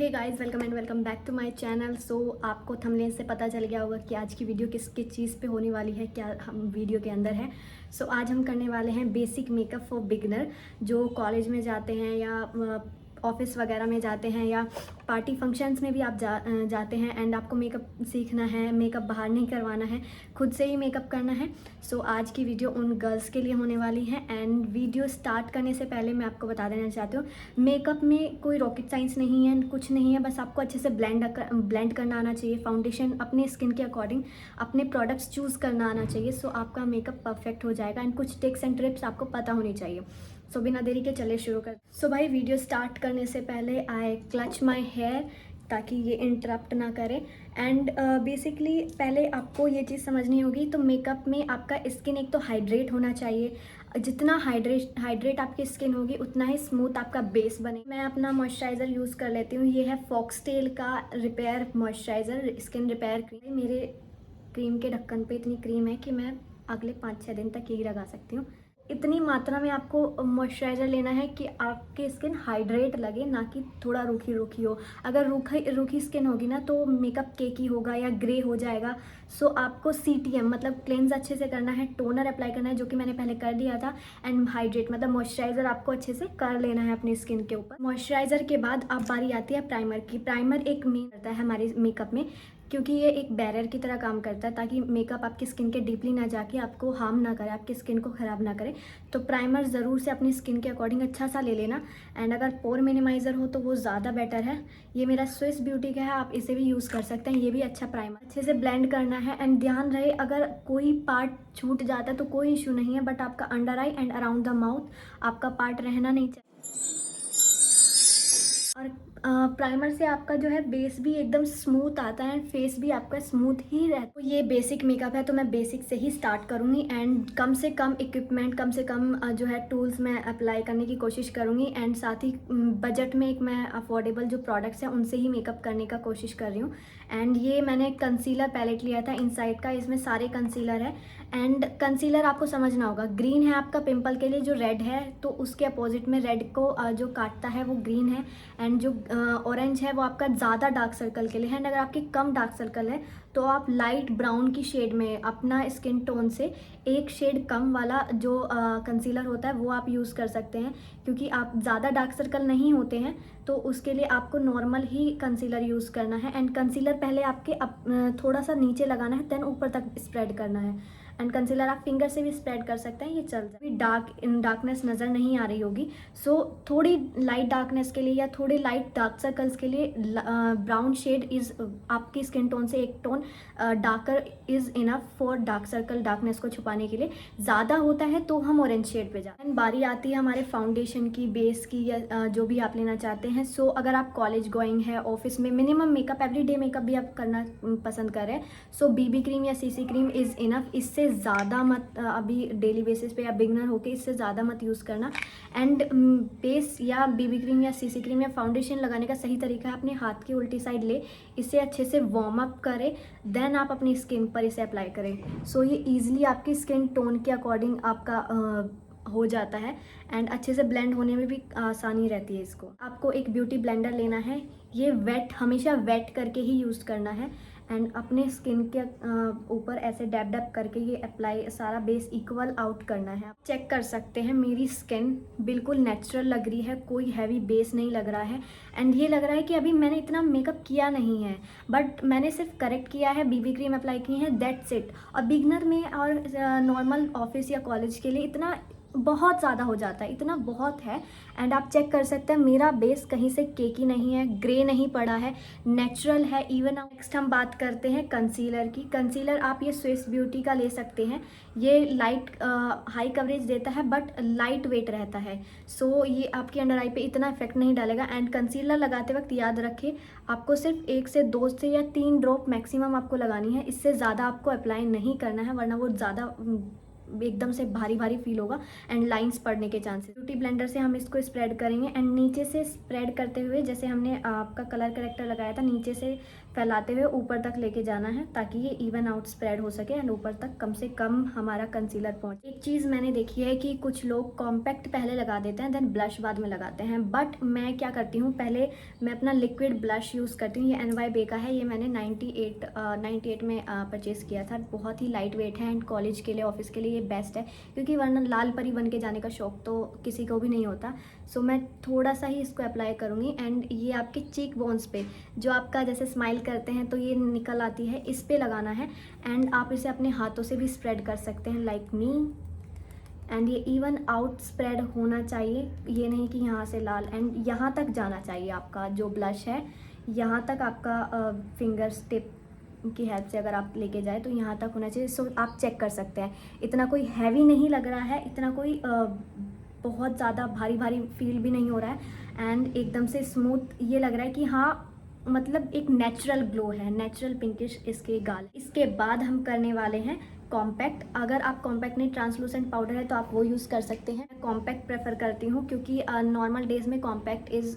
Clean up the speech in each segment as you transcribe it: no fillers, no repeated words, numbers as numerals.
Hey guys, welcome and welcome back to my channel. So आपको thumbnail से पता चल गया होगा कि आज की वीडियो किस किस चीज़ पे होने वाली है, क्या हम वीडियो के अंदर है। सो आज हम करने वाले हैं बेसिक मेकअप फॉर बिगनर, जो कॉलेज में जाते हैं या ऑफिस वगैरह में जाते हैं या पार्टी फंक्शंस में भी आप जाते हैं एंड आपको मेकअप सीखना है, मेकअप बाहर नहीं करवाना है, खुद से ही मेकअप करना है। सो आज की वीडियो उन गर्ल्स के लिए होने वाली है। एंड वीडियो स्टार्ट करने से पहले मैं आपको बता देना चाहती हूँ, मेकअप में कोई रॉकेट साइंस नहीं है, कुछ नहीं है, बस आपको अच्छे से ब्लेंड करना आना चाहिए, फाउंडेशन अपने स्किन के अकॉर्डिंग अपने प्रोडक्ट्स चूज़ करना आना चाहिए। सो आपका मेकअप परफेक्ट हो जाएगा एंड कुछ टिप्स एंड ट्रिप्स आपको पता होनी चाहिए। सो बिना देरी के चले शुरू कर। सो भाई, वीडियो स्टार्ट करने से पहले आई क्लच माई हेयर ताकि ये इंटरप्ट ना करे। एंड बेसिकली पहले आपको ये चीज़ समझनी होगी। तो मेकअप में आपका स्किन एक तो हाइड्रेट होना चाहिए, जितना हाइड्रेट आपकी स्किन होगी उतना ही स्मूथ आपका बेस बने। मैं अपना मॉइस्चराइज़र यूज़ कर लेती हूँ, ये है फॉक्सटेल का repair moisturiser, skin repair cream. मेरे क्रीम के ढक्कन पे इतनी क्रीम है कि मैं अगले 5-6 दिन तक यही लगा सकती हूँ। इतनी मात्रा में आपको मॉइस्चराइज़र लेना है कि आपकी स्किन हाइड्रेट लगे, ना कि थोड़ा रूखी रूखी हो। अगर रूखी स्किन होगी ना तो मेकअप केकी होगा या ग्रे हो जाएगा। सो आपको CTM मतलब क्लेंज अच्छे से करना है, टोनर अप्लाई करना है जो कि मैंने पहले कर दिया था, एंड हाइड्रेट मतलब मॉइस्चराइज़र आपको अच्छे से कर लेना है अपनी स्किन के ऊपर। मॉइस्चराइज़र के बाद अब बारी आती है प्राइमर की। प्राइमर एक मेन रहता है हमारे मेकअप में, क्योंकि ये एक बैरियर की तरह काम करता है ताकि मेकअप आपकी स्किन के डीपली ना जाके आपको हार्म ना करे, आपकी स्किन को ख़राब ना करे। तो प्राइमर ज़रूर से अपनी स्किन के अकॉर्डिंग अच्छा सा ले लेना। एंड अगर पोर मिनिमाइज़र हो तो वो ज़्यादा बेटर है। ये मेरा स्विस ब्यूटी का है, आप इसे भी यूज़ कर सकते हैं, ये भी अच्छा प्राइमर। अच्छे से ब्लेंड करना है एंड ध्यान रहे अगर कोई पार्ट छूट जाता है तो कोई इशू नहीं है, बट आपका under I and around the mouth आपका पार्ट रहना नहीं चाहिए। और प्राइमर से आपका जो है बेस भी एकदम स्मूथ आता है एंड फेस भी आपका स्मूथ ही रहता है। तो ये बेसिक मेकअप है तो मैं बेसिक से ही स्टार्ट करूँगी एंड कम से कम इक्विपमेंट, कम से कम जो है टूल्स मैं अप्लाई करने की कोशिश करूँगी। एंड साथ ही बजट में एक मैं अफोर्डेबल जो प्रोडक्ट्स हैं उनसे ही मेकअप करने का कोशिश कर रही हूँ। एंड ये मैंने कंसीलर पैलेट लिया था इनसाइड का, इसमें सारे कंसीलर है। एंड कंसीलर आपको समझना होगा, ग्रीन है आपका पिंपल के लिए, जो रेड है तो उसके अपोजिट में रेड को जो काटता है वो ग्रीन है। एंड जो ऑरेंज है वो आपका ज़्यादा डार्क सर्कल के लिए है। एंड अगर आपकी कम डार्क सर्कल है तो आप लाइट ब्राउन की शेड में अपना स्किन टोन से एक शेड कम वाला जो कंसीलर होता है वो आप यूज़ कर सकते हैं, क्योंकि आप ज़्यादा डार्क सर्कल नहीं होते हैं तो उसके लिए आपको नॉर्मल ही कंसीलर यूज़ करना है। एंड कंसीलर पहले आपके थोड़ा सा नीचे लगाना है, देन ऊपर तक स्प्रेड करना है। एंड कंसीलर आप फिंगर से भी स्प्रेड कर सकते हैं, ये चल जाए। डार्कनेस नज़र नहीं आ रही होगी। सो थोड़ी लाइट डार्कनेस के लिए या थोड़े लाइट डार्क सर्कल्स के लिए ब्राउन शेड इज़ आपकी स्किन टोन से एक tone darker is enough for dark circle, darkness को छुपाने के लिए। ज़्यादा होता है तो हम ऑरेंज शेड पे जाते हैं। बारी आती है हमारे फाउंडेशन की, बेस की, या जो भी आप लेना चाहते हैं। सो अगर आप कॉलेज गोइंग है, ऑफिस में मिनिमम मेकअप, एवरीडे मेकअप भी आप करना पसंद कर रहे हैं, सो BB क्रीम या CC क्रीम इज़ इनफ। इससे ज़्यादा मत अभी डेली बेसिस पे या बिगनर होके इससे ज़्यादा मत यूज़ करना। एंड बेस या BB क्रीम या CC क्रीम या फाउंडेशन लगाने का सही तरीका है, अपने हाथ की उल्टी साइड ले, इसे अच्छे से वार्म अप करें, देन आप अपनी स्किन पर इसे अप्लाई करें। सो ये ईजिली आपकी स्किन टोन के अकॉर्डिंग आपका हो जाता है एंड अच्छे से ब्लेंड होने में भी आसानी रहती है। इसको आपको एक ब्यूटी ब्लेंडर लेना है, ये हमेशा वेट करके ही यूज़ करना है। एंड अपने स्किन के ऊपर ऐसे डैब डैब करके ये अप्लाई सारा बेस इक्वल आउट करना है। आप चेक कर सकते हैं मेरी स्किन बिल्कुल नेचुरल लग रही है, कोई हैवी बेस नहीं लग रहा है। एंड ये लग रहा है कि अभी मैंने इतना मेकअप किया नहीं है, बट मैंने सिर्फ करेक्ट किया है, BB क्रीम अप्लाई की है, दैट्स इट। और बिगनर में और नॉर्मल ऑफिस या कॉलेज के लिए इतना बहुत ज़्यादा हो जाता है, इतना बहुत है। एंड आप चेक कर सकते हैं मेरा बेस कहीं से केकी नहीं है, ग्रे नहीं पड़ा है, नेचुरल है इवन। नेक्स्ट हम बात करते हैं कंसीलर की। कंसीलर आप ये स्विस ब्यूटी का ले सकते हैं, ये लाइट हाई कवरेज देता है बट लाइट वेट रहता है। सो ये आपकी अंडर आई पे इतना इफेक्ट नहीं डालेगा। एंड कंसीलर लगाते वक्त याद रखें, आपको सिर्फ 1 से 2 से या 3 ड्रॉप मैक्सिमम आपको लगानी है, इससे ज़्यादा आपको अप्लाई नहीं करना है, वरना वो ज़्यादा एकदम से भारी भारी फील होगा एंड लाइंस पड़ने के चांसेस। ब्यूटी ब्लेंडर से हम इसको स्प्रेड करेंगे एंड नीचे से स्प्रेड करते हुए, जैसे हमने आपका कलर करेक्टर लगाया था, नीचे से फैलाते हुए ऊपर तक लेके जाना है ताकि ये इवन आउट स्प्रेड हो सके एंड ऊपर तक कम से कम हमारा कंसीलर पहुंचे। एक चीज़ मैंने देखी है कि कुछ लोग कॉम्पैक्ट पहले लगा देते हैं देन ब्लश बाद में लगाते हैं, बट मैं क्या करती हूँ, पहले मैं अपना लिक्विड ब्लश यूज़ करती हूँ। ये NYBE का है, ये मैंने 98 में परचेज़ किया था। बहुत ही लाइट वेट है एंड कॉलेज के लिए, ऑफिस के लिए ये बेस्ट है, क्योंकि वरना लाल परी बन के जाने का शौक तो किसी को भी नहीं होता। सो मैं थोड़ा सा ही इसको अप्लाई करूँगी एंड ये आपके चीक बोन्स पे, जो आपका जैसे स्माइल करते हैं तो ये निकल आती है, इस पे लगाना है एंड आप इसे अपने हाथों से भी स्प्रेड कर सकते हैं लाइक मी। एंड ये इवन आउट स्प्रेड होना चाहिए, ये नहीं कि यहाँ से लाल, एंड यहाँ तक जाना चाहिए आपका जो ब्लश है, यहाँ तक आपका फिंगर्स टिप की हेल्प से अगर आप लेके जाए तो यहाँ तक होना चाहिए। सो आप चेक कर सकते हैं, इतना कोई हैवी नहीं लग रहा है, इतना कोई बहुत ज़्यादा भारी भारी फील भी नहीं हो रहा है एंड एकदम से स्मूथ ये लग रहा है कि हाँ, मतलब एक नेचुरल ग्लो है, नेचुरल पिंकिश इसके गाल। इसके बाद हम करने वाले हैं कॉम्पैक्ट। अगर आप कॉम्पैक्ट नहीं, ट्रांसलूसेंट पाउडर है तो आप वो यूज़ कर सकते हैं। कॉम्पैक्ट प्रेफर करती हूँ क्योंकि नॉर्मल डेज में कॉम्पैक्ट इज़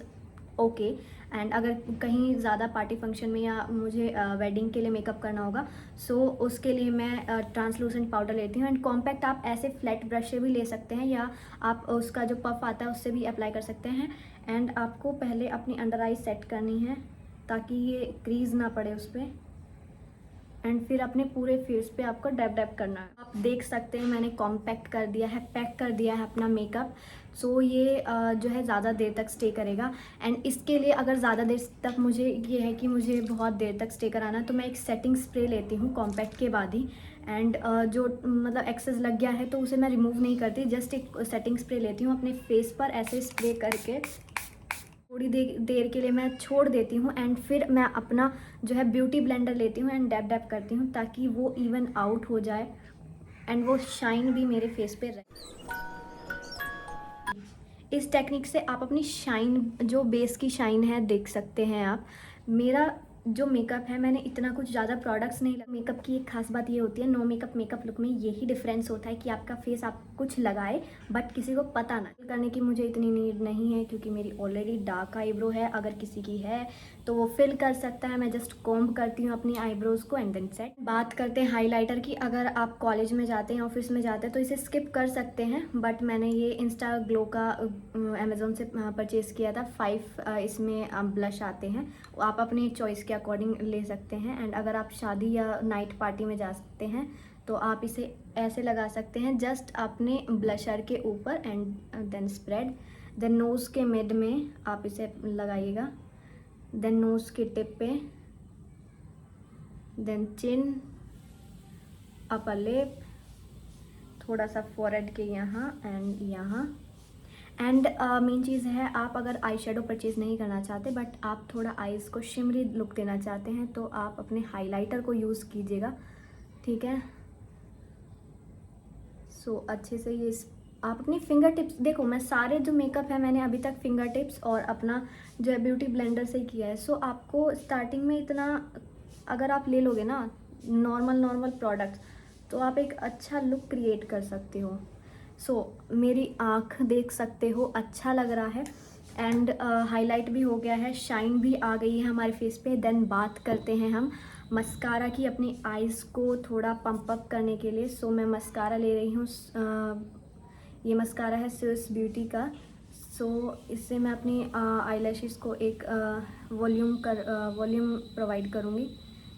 ओके एंड अगर कहीं ज़्यादा पार्टी फंक्शन में या मुझे वेडिंग के लिए मेकअप करना होगा, सो उसके लिए मैं ट्रांसलूसेंट पाउडर लेती हूँ। एंड कॉम्पैक्ट आप ऐसे फ्लैट ब्रश से भी ले सकते हैं या आप उसका जो पफ आता है उससे भी अप्लाई कर सकते हैं। एंड आपको पहले अपनी अंडर आई सेट करनी है ताकि ये क्रीज ना पड़े उस पर, एंड फिर अपने पूरे फेस पे आपको डैब डैब करना है। आप देख सकते हैं मैंने कॉम्पैक्ट कर दिया है, पैक कर दिया है अपना मेकअप। सो ये जो है ज़्यादा देर तक स्टे करेगा एंड इसके लिए अगर ज़्यादा देर तक मुझे ये है कि मुझे बहुत देर तक स्टे कराना है तो मैं एक सेटिंग स्प्रे लेती हूँ कॉम्पैक्ट के बाद ही। एंड जो मतलब एक्सेस लग गया है तो उसे मैं रिमूव नहीं करती, जस्ट एक सेटिंग स्प्रे लेती हूँ अपने फेस पर, ऐसे स्प्रे करके थोड़ी देर के लिए मैं छोड़ देती हूँ एंड फिर मैं अपना जो है ब्यूटी ब्लेंडर लेती हूँ एंड डैब डैब करती हूँ ताकि वो इवन आउट हो जाए एंड वो शाइन भी मेरे फेस पे रहे। इस टेक्निक से आप अपनी शाइन, जो बेस की शाइन है, देख सकते हैं आप। मेरा जो मेकअप है, मैंने इतना कुछ ज़्यादा प्रोडक्ट्स नहीं लगा। मेकअप की एक खास बात ये होती है, नो मेकअप मेकअप लुक में यही डिफरेंस होता है कि आपका फेस आप कुछ लगाए बट किसी को पता ना करने की मुझे इतनी नीड नहीं है क्योंकि मेरी ऑलरेडी डार्क आईब्रो है। अगर किसी की है तो वो फिल कर सकता है, मैं जस्ट कॉम्ब करती हूँ अपनी आईब्रोज़ को एंड देन सेट। बात करते हैं हाईलाइटर की। अगर आप कॉलेज में जाते हैं, ऑफिस में जाते हैं तो इसे स्किप कर सकते हैं, बट मैंने ये इंस्टा ग्लो का अमेज़ोन से परचेज़ किया था। 5 इसमें ब्लश आते हैं, आप अपनी चॉइस के अकॉर्डिंग ले सकते हैं। एंड अगर आप शादी या नाइट पार्टी में जा सकते हैं तो आप इसे ऐसे लगा सकते हैं जस्ट अपने ब्लशर के ऊपर and then spread. Then nose के मिड में आप इसे लगाइएगा, देन नोज़ के टिप पे, देन चिन, अपर लिप, थोड़ा सा फोरहेड के यहाँ एंड यहाँ। एंड मेन चीज़ है, आप अगर आई शेडो परचेज़ नहीं करना चाहते बट आप थोड़ा आईज़ को शिमरी लुक देना चाहते हैं तो आप अपने हाइलाइटर को यूज़ कीजिएगा, ठीक है। सो अच्छे से ये आप अपनी फिंगर टिप्स देखो, मैं सारे जो मेकअप है मैंने अभी तक फिंगर टिप्स और अपना जो है ब्यूटी ब्लेंडर से ही किया है। सो आपको स्टार्टिंग में इतना अगर आप ले लोगे ना नॉर्मल प्रोडक्ट्स तो आप एक अच्छा लुक क्रिएट कर सकते हो। सो मेरी आँख देख सकते हो, अच्छा लग रहा है एंड हाईलाइट भी हो गया है, शाइन भी आ गई है हमारे फेस पे। देन बात करते हैं हम मस्कारा की, अपनी आइज़ को थोड़ा पंप अप करने के लिए। सो मैं मस्कारा ले रही हूँ, ये मस्कारा है स्विस ब्यूटी का। सो इससे मैं अपनी आईलैशेस को एक वॉल्यूम प्रोवाइड करूँगी,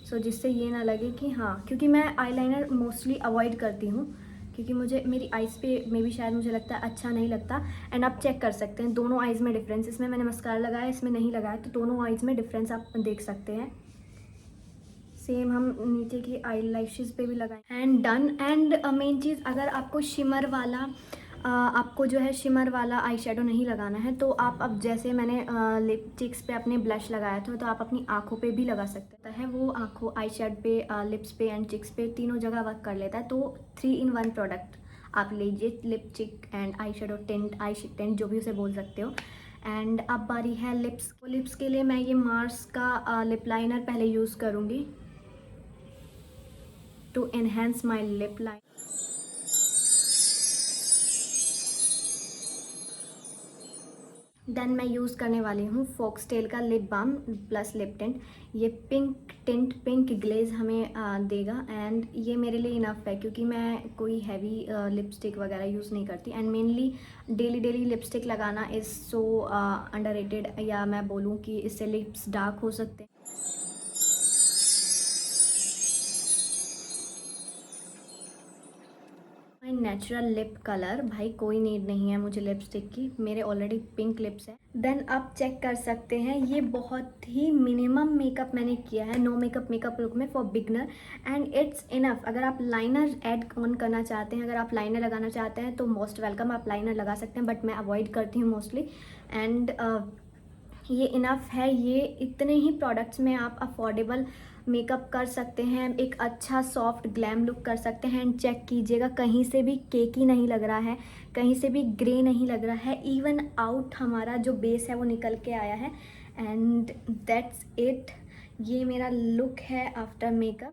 सो जिससे ये ना लगे कि हाँ, क्योंकि मैं आईलाइनर मोस्टली अवॉइड करती हूँ क्योंकि मुझे मेरी आइज़ पे मे भी शायद मुझे लगता है अच्छा नहीं लगता। एंड आप चेक कर सकते हैं दोनों आइज़ में डिफरेंस, इसमें मैंने मस्कारा लगाया, इसमें नहीं लगाया, तो दोनों आइज़ में डिफरेंस आप देख सकते हैं। सेम हम नीचे की आईलैशेस पे भी लगाएं एंड डन। एंड मेन चीज़, अगर आपको शिमर वाला आपको जो है शिमर वाला आई शेडो नहीं लगाना है तो आप अब जैसे मैंने लिप चिक्स पे अपने ब्लश लगाया था तो आप अपनी आँखों पे भी लगा सकते हैं। वो आँखों, आई शेड पे, लिप्स पे एंड चिक्स पे तीनों जगह वर्क कर लेता है। तो 3 in 1 प्रोडक्ट आप लीजिए, लिप चिक and eye shadow tint, I tint जो भी उसे बोल सकते हो। एंड अब बारी है लिप्स। लिप्स के लिए मैं ये मार्स का लिप लाइनर पहले यूज़ करूँगी to enhance my lip line. Then मैं यूज़ करने वाली हूँ फॉक्सटेल का lip balm plus lip tint. ये पिंक टिंट, पिंक ग्लेज हमें देगा एंड ये मेरे लिए इनफ है क्योंकि मैं कोई हैवी लिपस्टिक वगैरह यूज़ नहीं करती एंड मेनली डेली लिपस्टिक लगाना इज़ सो अंडररेटेड, या मैं बोलूँ कि इससे लिप्स डार्क हो सकते हैं। माई नेचुरल लिप कलर, भाई कोई नीड नहीं है मुझे लिपस्टिक की, मेरे ऑलरेडी पिंक लिप्स हैं। देन आप चेक कर सकते हैं, ये बहुत ही मिनिमम मेकअप मैंने किया है, नो मेकअप लुक में for beginner and it's enough. अगर आप लाइनर ऐड ऑन करना चाहते हैं, अगर आप लाइनर लगाना चाहते हैं तो मोस्ट वेलकम, आप लाइनर लगा सकते हैं, बट मैं अवॉइड करती हूँ मोस्टली। एंड ये इनफ है। ये इतने ही प्रोडक्ट्स में आप अफोर्डेबल मेकअप कर सकते हैं, एक अच्छा सॉफ्ट ग्लैम लुक कर सकते हैं। एंड चेक कीजिएगा, कहीं से भी केकी नहीं लग रहा है, कहीं से भी ग्रे नहीं लग रहा है, इवन आउट हमारा जो बेस है वो निकल के आया है। एंड दैट्स इट, ये मेरा लुक है आफ्टर मेकअप।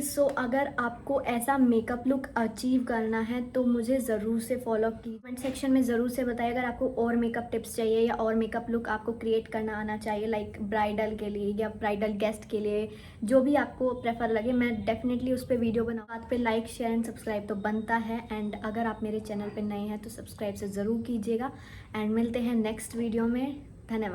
सो अगर आपको ऐसा मेकअप लुक अचीव करना है तो मुझे ज़रूर से फॉलो की कमेंट सेक्शन में ज़रूर से बताइए। अगर आपको और मेकअप टिप्स चाहिए या और मेकअप लुक आपको क्रिएट करना आना चाहिए, लाइक ब्राइडल के लिए या ब्राइडल गेस्ट के लिए, जो भी आपको प्रेफर लगे, मैं डेफिनेटली उस पर वीडियो बनाऊँ। बात पे लाइक शेयर एंड सब्सक्राइब तो बनता है। एंड अगर आप मेरे चैनल पर नए हैं तो सब्सक्राइब से ज़रूर कीजिएगा एंड मिलते हैं नेक्स्ट वीडियो में। धन्यवाद।